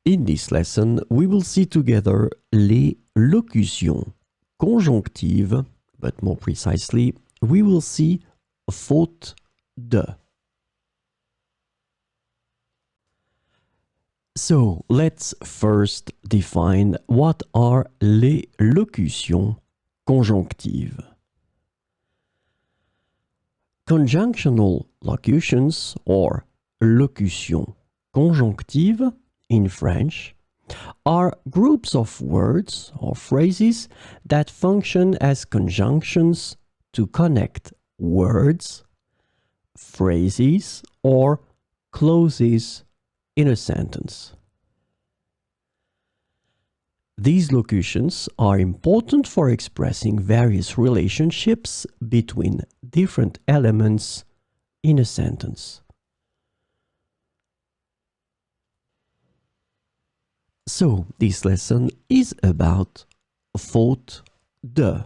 In this lesson, we will see together les locutions conjonctives, but more precisely, we will see faute de. So, let's first define what are les locutions conjonctives. Conjunctional locutions, or locutions conjonctives in French, are groups of words or phrases that function as conjunctions to connect words, phrases, or clauses in a sentence. These locutions are important for expressing various relationships between different elements in a sentence. So, this lesson is about faute de.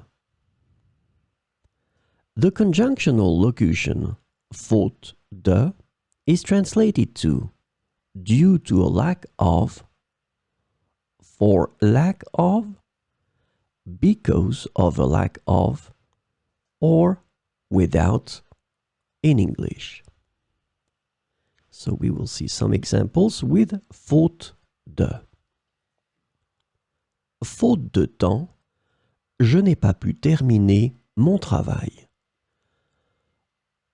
The conjunctional locution faute de is translated to due to a lack of, for lack of, because of a lack of, or without in English. So we will see some examples with faute de. Faute de temps, je n'ai pas pu terminer mon travail.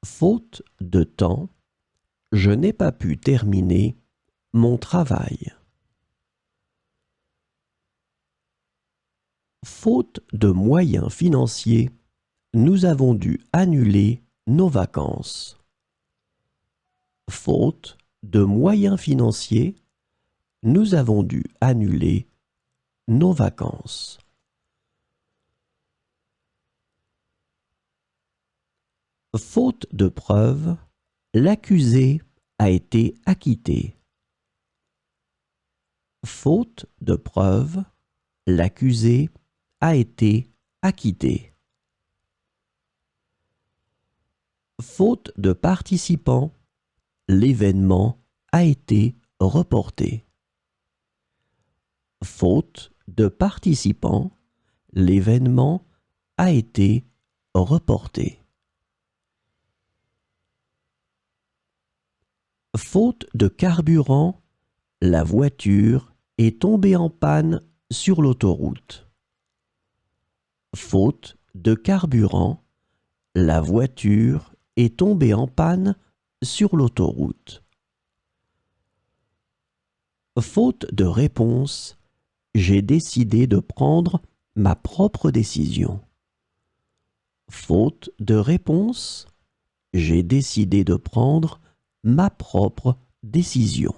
Faute de temps, je n'ai pas pu terminer mon travail. Faute de moyens financiers, nous avons dû annuler nos vacances. Faute de moyens financiers, nous avons dû annuler nos vacances. Faute de preuves, l'accusé a été acquitté. Faute de preuves, l'accusé a été acquitté. Faute de participants, l'événement a été reporté. Faute de participants, l'événement a été reporté. Faute de carburant, la voiture est tombée en panne sur l'autoroute. Faute de carburant, la voiture est tombée en panne sur l'autoroute. Faute de réponse, j'ai décidé de prendre ma propre décision. Faute de réponse, j'ai décidé de prendre ma propre décision.